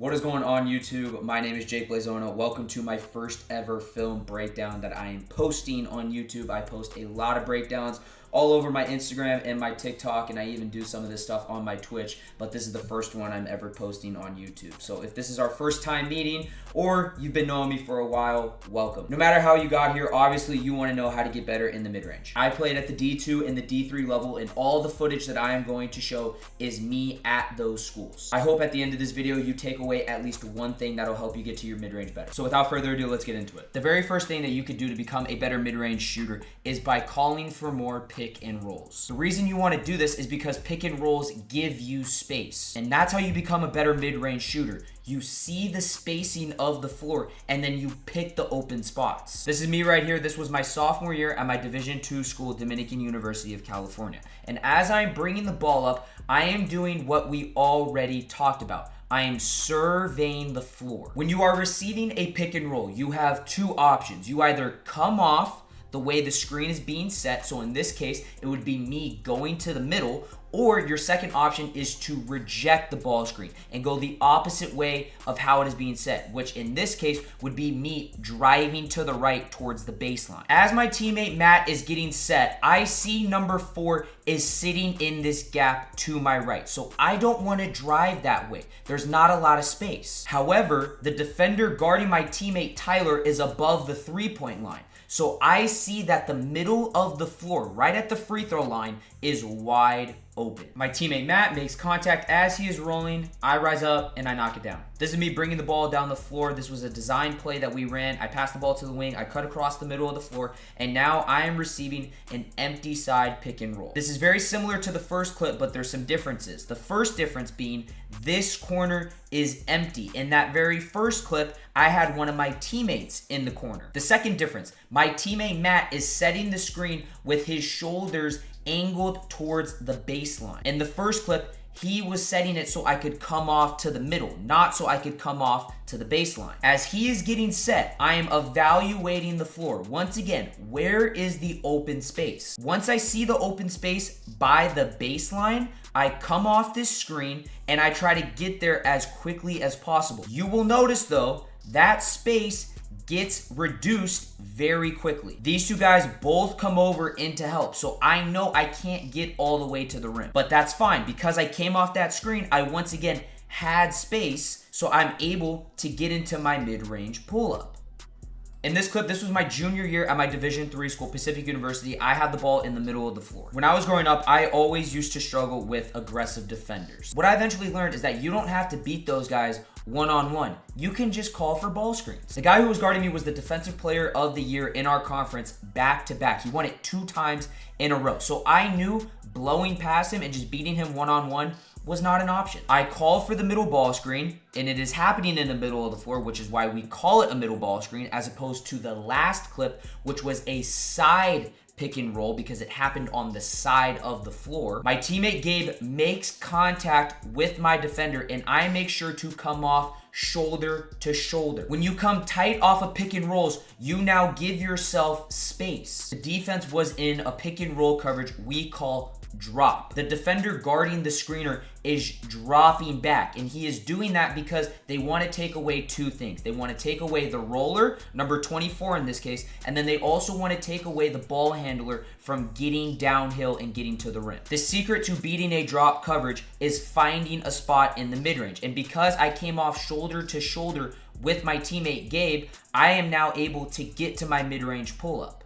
What is going on YouTube? My name is Jake Blazona. Welcome to my first ever film breakdown that I am posting on YouTube. I post a lot of breakdowns all over my Instagram and my TikTok, and I even do some of this stuff on my Twitch, but this is the first one I'm ever posting on YouTube. So if this is our first time meeting or you've been knowing me for a while, welcome. No matter how you got here, obviously you want to know how to get better in the mid-range. I played at the D2 and the D3 level, and all the footage that I am going to show is me at those schools. I hope at the end of this video you take away at least one thing that'll help you get to your mid-range better. So without further ado, let's get into it. The very first thing that you could do to become a better mid-range shooter is by calling for more pick and rolls. The reason you want to do this is because pick and rolls give you space, and that's how you become a better mid-range shooter. You see the spacing of the floor and then you pick the open spots. This is me right here. This was my sophomore year at my Division II school, Dominican University of California. And as I'm bringing the ball up, I am doing what we already talked about. I am surveying the floor. When you are receiving a pick and roll, you have two options. You either come off the way the screen is being set, so in this case, it would be me going to the middle, or your second option is to reject the ball screen and go the opposite way of how it is being set, which in this case would be me driving to the right towards the baseline. As my teammate Matt is getting set, I see number 4 is sitting in this gap to my right, so I don't want to drive that way. There's not a lot of space. However, the defender guarding my teammate Tyler is above the three-point line. So I see that the middle of the floor, right at the free throw line, is wide open. My teammate Matt makes contact as he is rolling. I rise up and I knock it down. This is me bringing the ball down the floor. This was a design play that we ran. I passed the ball to the wing. I cut across the middle of the floor, and now I am receiving an empty side pick and roll. This is very similar to the first clip, but there's some differences. The first difference being this corner is empty. In that very first clip, I had one of my teammates in the corner. The second difference, my teammate Matt is setting the screen with his shoulders angled towards the baseline. In the first clip, he was setting it so I could come off to the middle, not so I could come off to the baseline. As he is getting set, I am evaluating the floor. Once again, where is the open space? Once I see the open space by the baseline, I come off this screen and I try to get there as quickly as possible. You will notice though, that space gets reduced very quickly. These two guys both come over in to help, so I know I can't get all the way to the rim. But that's fine, because I came off that screen, I once again had space, so I'm able to get into my mid-range pull-up. In this clip, this was my junior year at my Division III school, Pacific University. I had the ball in the middle of the floor. When I was growing up, I always used to struggle with aggressive defenders. What I eventually learned is that you don't have to beat those guys one-on-one. You can just call for ball screens. The guy who was guarding me was the defensive player of the year in our conference back-to-back. He won it 2 times in a row. So I knew blowing past him and just beating him one-on-one was not an option. I call for the middle ball screen, and it is happening in the middle of the floor, which is why we call it a middle ball screen, as opposed to the last clip, which was a side pick and roll because it happened on the side of the floor. My teammate Gabe makes contact with my defender, and I make sure to come off shoulder to shoulder. When you come tight off of pick and rolls, you now give yourself space. The defense was in a pick and roll coverage we call drop. The defender guarding the screener is dropping back, and he is doing that because they want to take away 2 things. They want to take away the roller, number 24 in this case, and then they also want to take away the ball handler from getting downhill and getting to the rim. The secret to beating a drop coverage is finding a spot in the mid-range, and because I came off shoulder to shoulder with my teammate Gabe, I am now able to get to my mid-range pull-up.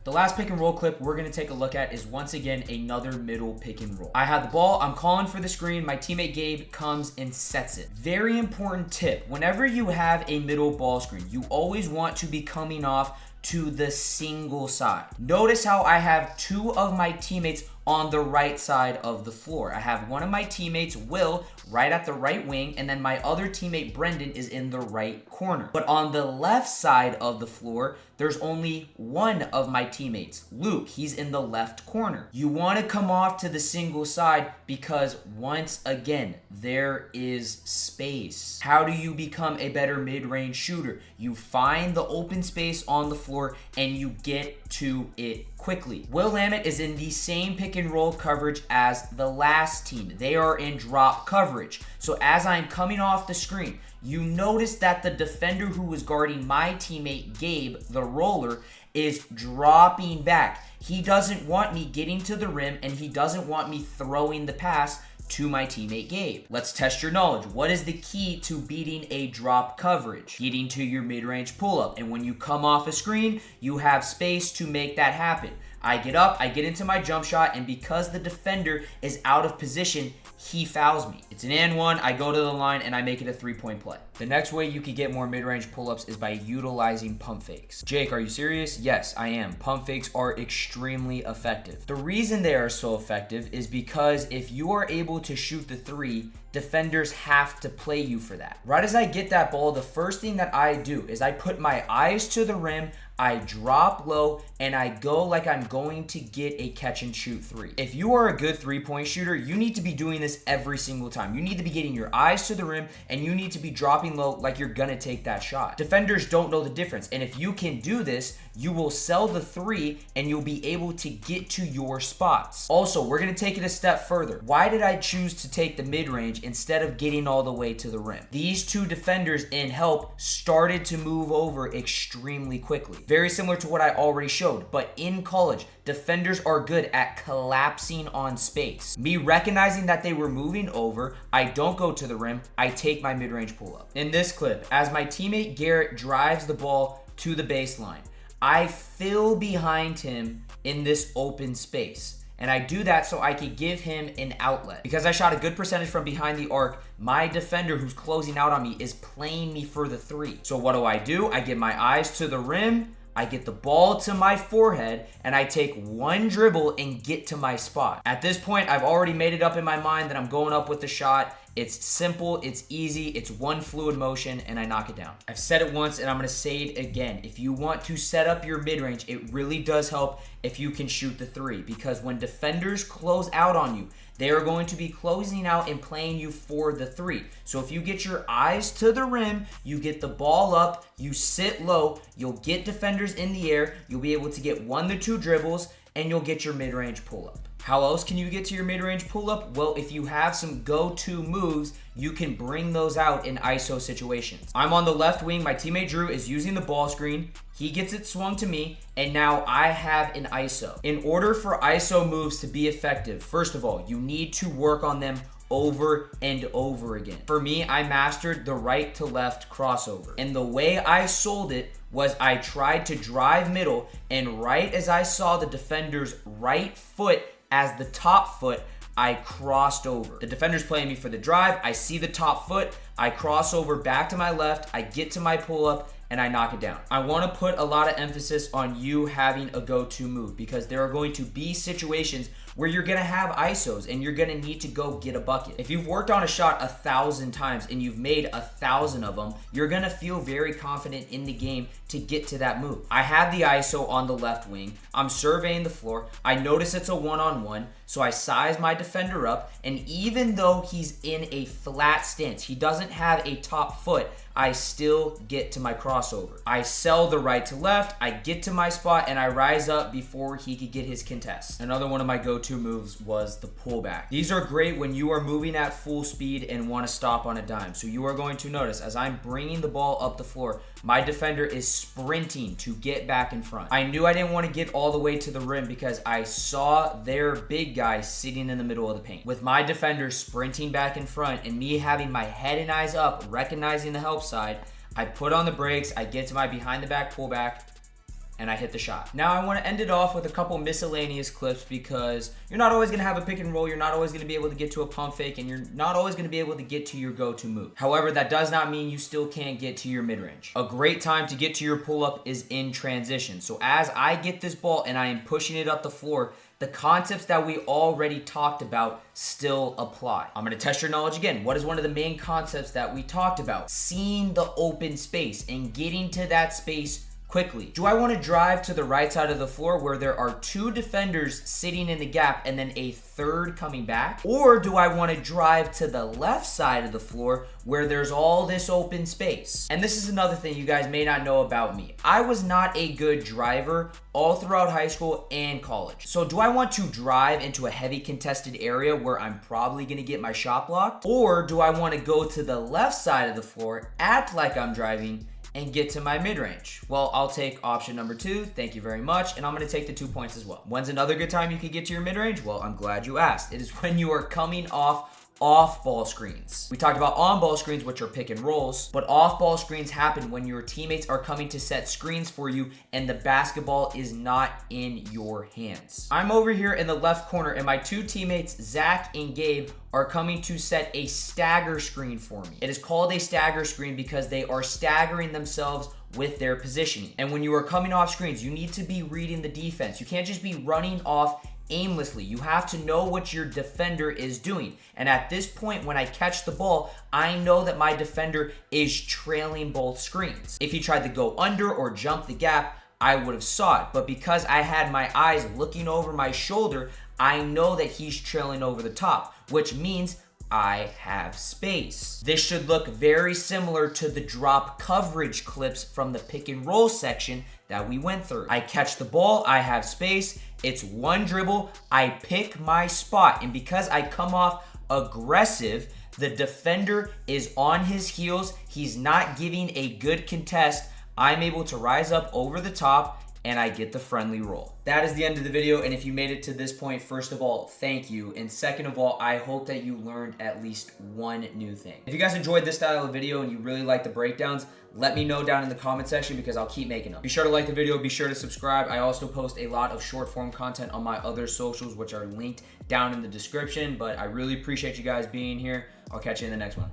The last pick and roll clip we're going to take a look at is once again another middle pick and roll. I have the ball, I'm calling for the screen, my teammate Gabe comes and sets it. Very important tip, whenever you have a middle ball screen, you always want to be coming off to the single side. Notice how I have 2 of my teammates on the right side of the floor. I have one of my teammates, Will, right at the right wing, and then my other teammate, Brendan, is in the right corner. But on the left side of the floor, there's only one of my teammates, Luke. He's in the left corner. You want to come off to the single side because once again, there is space. How do you become a better mid-range shooter? You find the open space on the floor and you get to it quickly. Will Lammett is in the same pick and roll coverage as the last team. They are in drop coverage. coverage. So as I'm coming off the screen, you notice that the defender who was guarding my teammate Gabe, the roller, is dropping back. He doesn't want me getting to the rim, and he doesn't want me throwing the pass to my teammate Gabe. Let's test your knowledge. What is the key to beating a drop coverage? Getting to your mid-range pull-up. And when you come off a screen, you have space to make that happen. I get up, I get into my jump shot, and because the defender is out of position, he fouls me. It's an and one, I go to the line, and I make it a 3-point play. The next way you could get more mid-range pull-ups is by utilizing pump fakes. Jake, are you serious? Yes, I am. Pump fakes are extremely effective. The reason they are so effective is because if you are able to shoot the three, defenders have to play you for that. Right as I get that ball, the first thing that I do is I put my eyes to the rim, I drop low, and I go like I'm going to get a catch and shoot three. If you are a good 3-point shooter, you need to be doing this every single time. You need to be getting your eyes to the rim, and you need to be dropping low like you're gonna take that shot. Defenders don't know the difference, and if you can do this, you will sell the three and you'll be able to get to your spots. Also, we're gonna take it a step further. Why did I choose to take the mid-range instead of getting all the way to the rim? These two defenders in help started to move over extremely quickly. Very similar to what I already showed, but in college, defenders are good at collapsing on space. Me recognizing that they were moving over, I don't go to the rim, I take my mid-range pull-up. In this clip, as my teammate Garrett drives the ball to the baseline, I fill behind him in this open space. And I do that so I could give him an outlet. Because I shot a good percentage from behind the arc, my defender who's closing out on me is playing me for the three. So what do? I get my eyes to the rim, I get the ball to my forehead, and I take one dribble and get to my spot. At this point, I've already made it up in my mind that I'm going up with the shot. It's simple, it's easy, it's one fluid motion, and I knock it down. I've said it once, and I'm gonna say it again. If you want to set up your mid-range, it really does help if you can shoot the three, because when defenders close out on you, they are going to be closing out and playing you for the three. So if you get your eyes to the rim, you get the ball up, you sit low, you'll get defenders in the air, you'll be able to get 1 to 2 dribbles, and you'll get your mid-range pull-up. How else can you get to your mid-range pull-up? Well, if you have some go-to moves, you can bring those out in ISO situations. I'm on the left wing. My teammate Drew is using the ball screen. He gets it swung to me, and now I have an ISO. In order for ISO moves to be effective, first of all, you need to work on them over and over again. For me, I mastered the right to left crossover. And the way I sold it was I tried to drive middle, and right as I saw the defender's right foot as the top foot, I crossed over. The defender's playing me for the drive. I see the top foot. I cross over back to my left. I get to my pull-up, and I knock it down. I want to put a lot of emphasis on you having a go-to move, because there are going to be situations where you're gonna have ISOs and you're gonna need to go get a bucket. If you've worked on a shot 1,000 times and you've made 1,000 of them, you're gonna feel very confident in the game to get to that move. I have the ISO on the left wing. I'm surveying the floor. I notice it's a one-on-one, so I size my defender up, and even though he's in a flat stance, he doesn't have a top foot, I still get to my crossover. I sell the right to left, I get to my spot, and I rise up before he could get his contest. Another one of my go-to moves was the pullback. These are great when you are moving at full speed and want to stop on a dime. So you are going to notice as I'm bringing the ball up the floor, my defender is sprinting to get back in front. I knew I didn't want to get all the way to the rim because I saw their big guy sitting in the middle of the paint. With my defender sprinting back in front and me having my head and eyes up, recognizing the help side, I put on the brakes, I get to my behind the back pullback, and I hit the shot. Now I want to end it off with a couple miscellaneous clips, because you're not always going to have a pick and roll, you're not always going to be able to get to a pump fake, and you're not always going to be able to get to your go-to move. However, that does not mean you still can't get to your mid-range. A great time to get to your pull-up is in transition. So as I get this ball and I am pushing it up the floor, the concepts that we already talked about still apply. I'm gonna test your knowledge again. What is one of the main concepts that we talked about? Seeing the open space and getting to that space quickly. Do I want to drive to the right side of the floor where there are 2 defenders sitting in the gap and then a third coming back? Or do I want to drive to the left side of the floor where there's all this open space? And this is another thing you guys may not know about me. I was not a good driver all throughout high school and college. So do I want to drive into a heavy contested area where I'm probably going to get my shot blocked? Or do I want to go to the left side of the floor, act like I'm driving, and get to my mid-range? Well, I'll take option number 2. Thank you very much. And I'm going to take the 2 points as well. When's another good time you could get to your mid-range? Well, I'm glad you asked. It is when you are coming off ball screens. We talked about on ball screens, which are pick and rolls, but off ball screens happen when your teammates are coming to set screens for you and the basketball is not in your hands. I'm over here in the left corner and my 2 teammates, Zach and Gabe, are coming to set a stagger screen for me. It is called a stagger screen because they are staggering themselves with their positioning. And when you are coming off screens, you need to be reading the defense. You can't just be running off aimlessly. You have to know what your defender is doing. And at this point, when I catch the ball, I know that my defender is trailing both screens. If he tried to go under or jump the gap, I would have saw it. But because I had my eyes looking over my shoulder, I know that he's trailing over the top, which means I have space. This should look very similar to the drop coverage clips from the pick and roll section that we went through. I catch the ball, I have space, it's one dribble, I pick my spot, and because I come off aggressive, the defender is on his heels, he's not giving a good contest, I'm able to rise up over the top, and I get the friendly roll. That is the end of the video, and if you made it to this point, first of all, thank you, and second of all, I hope that you learned at least one new thing. If you guys enjoyed this style of video and you really like the breakdowns, let me know down in the comment section because I'll keep making them. Be sure to like the video, be sure to subscribe. I also post a lot of short form content on my other socials, which are linked down in the description, but I really appreciate you guys being here. I'll catch you in the next one.